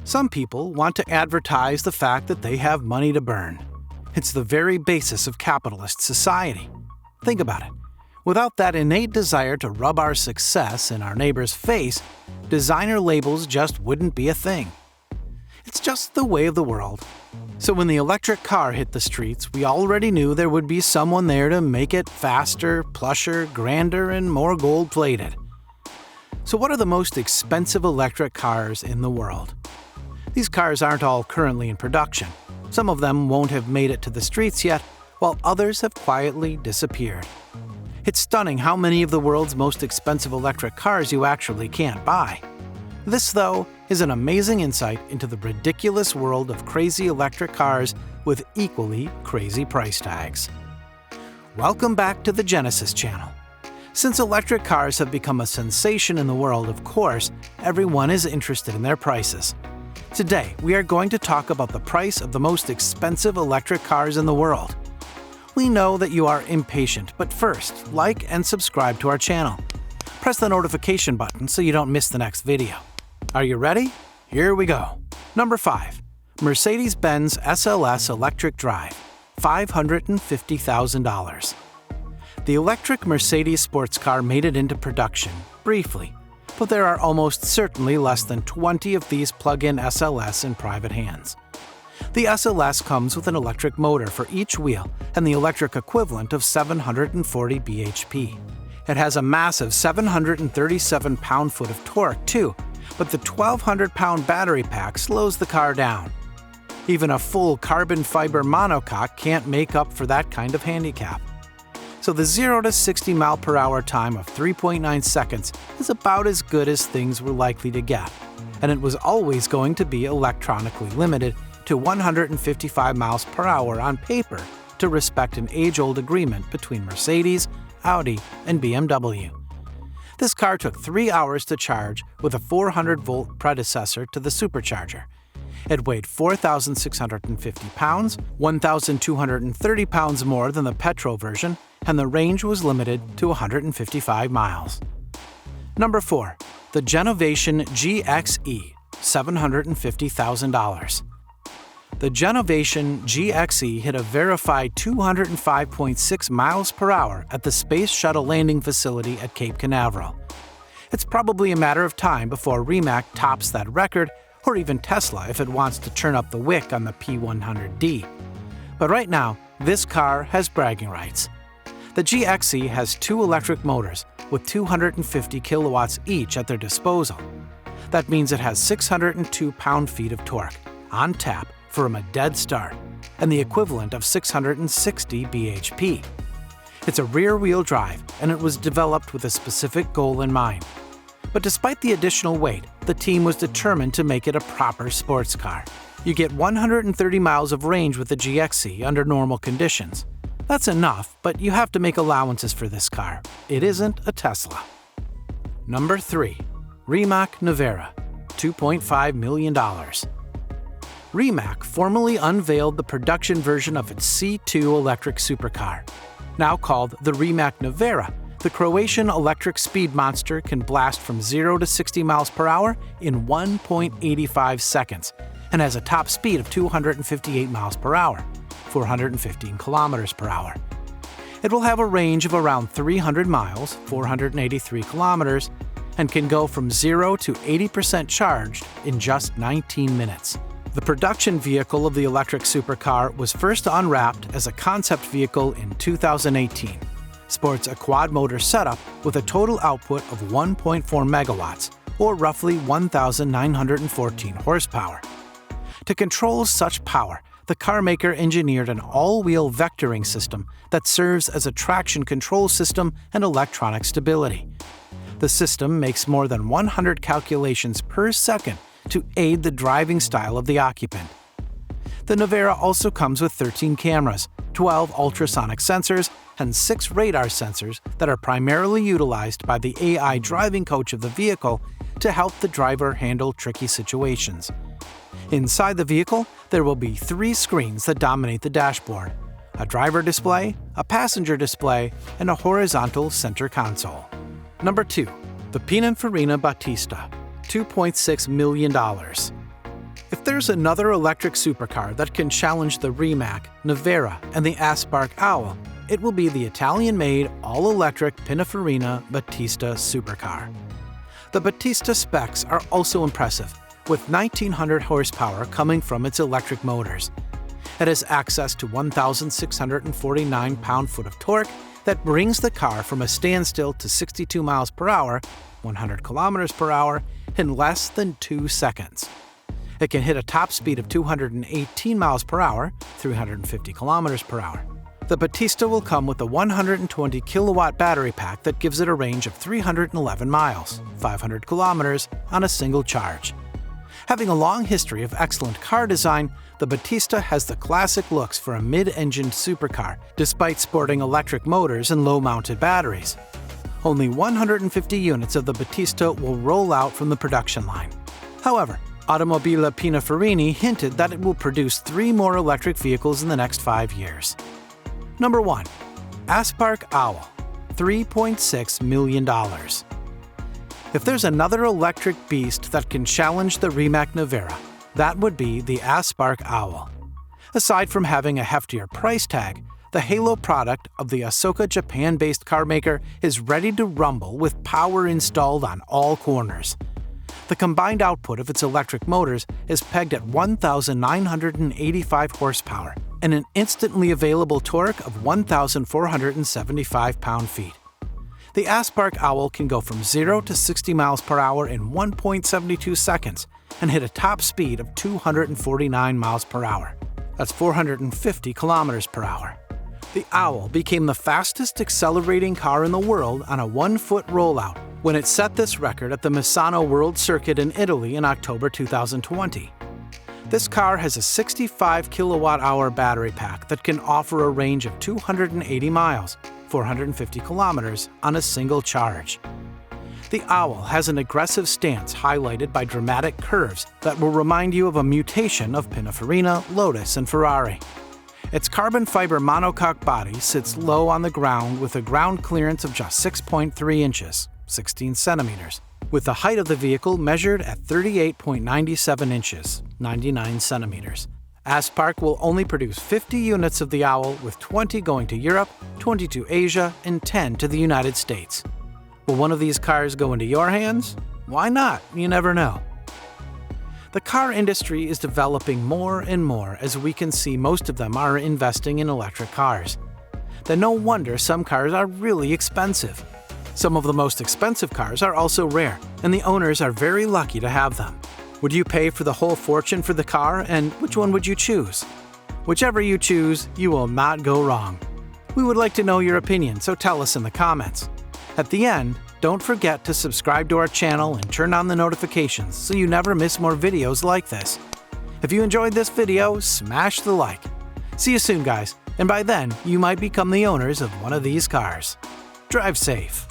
Some people want to advertise the fact that they have money to burn. It's the very basis of capitalist society. Think about it. Without that innate desire to rub our success in our neighbor's face, designer labels just wouldn't be a thing. It's just the way of the world. So when the electric car hit the streets, we already knew there would be someone there to make it faster, plusher, grander, and more gold-plated. So what are the most expensive electric cars in the world? These cars aren't all currently in production. Some of them won't have made it to the streets yet, while others have quietly disappeared. It's stunning how many of the world's most expensive electric cars you actually can't buy. This, though, is an amazing insight into the ridiculous world of crazy electric cars with equally crazy price tags. Welcome back to the Genesis channel. Since electric cars have become a sensation in the world, of course, everyone is interested in their prices. Today, we are going to talk about the price of the most expensive electric cars in the world. We know that you are impatient, but first, like and subscribe to our channel. Press the notification button so you don't miss the next video. Are you ready? Here we go. Number 5. Mercedes-Benz SLS Electric Drive, $550,000. The electric Mercedes sports car made it into production, briefly, but there are almost certainly less than 20 of these plug-in SLS in private hands. The SLS comes with an electric motor for each wheel and the electric equivalent of 740 bhp. It has a massive 737 pound-foot of torque too, but the 1,200-pound battery pack slows the car down. Even a full carbon fiber monocoque can't make up for that kind of handicap. So the 0 to 60 mph time of 3.9 seconds is about as good as things were likely to get, and it was always going to be electronically limited to 155 mph on paper to respect an age-old agreement between Mercedes, Audi, and BMW. This car took 3 hours to charge with a 400-volt predecessor to the supercharger. It weighed 4,650 pounds, 1,230 pounds more than the petrol version, and the range was limited to 155 miles. Number 4. The Genovation GXE, $750,000. The Genovation GXE hit a verified 205.6 miles per hour at the Space Shuttle landing facility at Cape Canaveral. It's probably a matter of time before Rimac tops that record, or even Tesla if it wants to turn up the wick on the P100D. But right now, this car has bragging rights. The GXE has 2 electric motors with 250 kilowatts each at their disposal. That means it has 602 pound-feet of torque, on tap, from a dead start, and the equivalent of 660 bhp. It's a rear-wheel drive, and it was developed with a specific goal in mind. But despite the additional weight, the team was determined to make it a proper sports car. You get 130 miles of range with the GXE under normal conditions. That's enough, but you have to make allowances for this car. It isn't a Tesla. Number 3. Rimac Nevera, $2.5 million. Rimac formally unveiled the production version of its C2 electric supercar. Now called the Rimac Nevera, the Croatian electric speed monster can blast from 0 to 60 miles per hour in 1.85 seconds and has a top speed of 258 miles per hour, 415 kilometers per hour. It will have a range of around 300 miles, 483 kilometers, and can go from 0 to 80% charged in just 19 minutes. The production vehicle of the electric supercar was first unwrapped as a concept vehicle in 2018. Sports a quad-motor setup with a total output of 1.4 megawatts, or roughly 1,914 horsepower. To control such power, the carmaker engineered an all-wheel vectoring system that serves as a traction control system and electronic stability. The system makes more than 100 calculations per second to aid the driving style of the occupant. The Nevera also comes with 13 cameras, 12 ultrasonic sensors, and 6 radar sensors that are primarily utilized by the AI driving coach of the vehicle to help the driver handle tricky situations. Inside the vehicle, there will be 3 screens that dominate the dashboard: a driver display, a passenger display, and a horizontal center console. Number 2. The Pininfarina Battista, $2.6 million. If there's another electric supercar that can challenge the Rimac, Nevera, and the Aspark Owl, it will be the Italian-made all-electric Pininfarina Battista supercar. The Battista specs are also impressive, with 1,900 horsepower coming from its electric motors. It has access to 1,649 pound-foot of torque that brings the car from a standstill to 62 miles per hour, 100 kilometers per hour, in less than 2 seconds. It can hit a top speed of 218 miles per hour, 350 kilometers per hour. The Battista will come with a 120 kilowatt battery pack that gives it a range of 311 miles, 500 kilometers, on a single charge. Having a long history of excellent car design, the Battista has the classic looks for a mid-engined supercar, despite sporting electric motors and low-mounted batteries. Only 150 units of the Battista will roll out from the production line. However, Automobile Pininfarina hinted that it will produce 3 more electric vehicles in the next 5 years. Number 1. Aspark Owl, $3.6 million. If there's another electric beast that can challenge the Rimac Nevera, that would be the Aspark Owl. Aside from having a heftier price tag, the halo product of the Osaka, Japan-based carmaker is ready to rumble with power installed on all corners. The combined output of its electric motors is pegged at 1,985 horsepower and an instantly available torque of 1,475 pound-feet. The Aspark Owl can go from 0 to 60 miles per hour in 1.72 seconds and hit a top speed of 249 miles per hour. That's 450 kilometers per hour. The Owl became the fastest accelerating car in the world on a 1-foot rollout when it set this record at the Misano World Circuit in Italy in October 2020. This car has a 65 kilowatt-hour battery pack that can offer a range of 280 miles, 450 kilometers, on a single charge. The Owl has an aggressive stance highlighted by dramatic curves that will remind you of a mutation of Pininfarina, Lotus, and Ferrari. Its carbon fiber monocoque body sits low on the ground with a ground clearance of just 6.3 inches, 16 centimeters, with the height of the vehicle measured at 38.97 inches, 99 centimeters. Aspark will only produce 50 units of the Owl, with 20 going to Europe, 20 to Asia, and 10 to the United States. Will one of these cars go into your hands? Why not? You never know. The car industry is developing more and more as we can see most of them are investing in electric cars. Then no wonder some cars are really expensive. Some of the most expensive cars are also rare, and the owners are very lucky to have them. Would you pay for the whole fortune for the car, and which one would you choose? Whichever you choose, you will not go wrong. We would like to know your opinion, so tell us in the comments. At the end, don't forget to subscribe to our channel and turn on the notifications so you never miss more videos like this. If you enjoyed this video, smash the like. See you soon, guys, and by then, you might become the owners of one of these cars. Drive safe.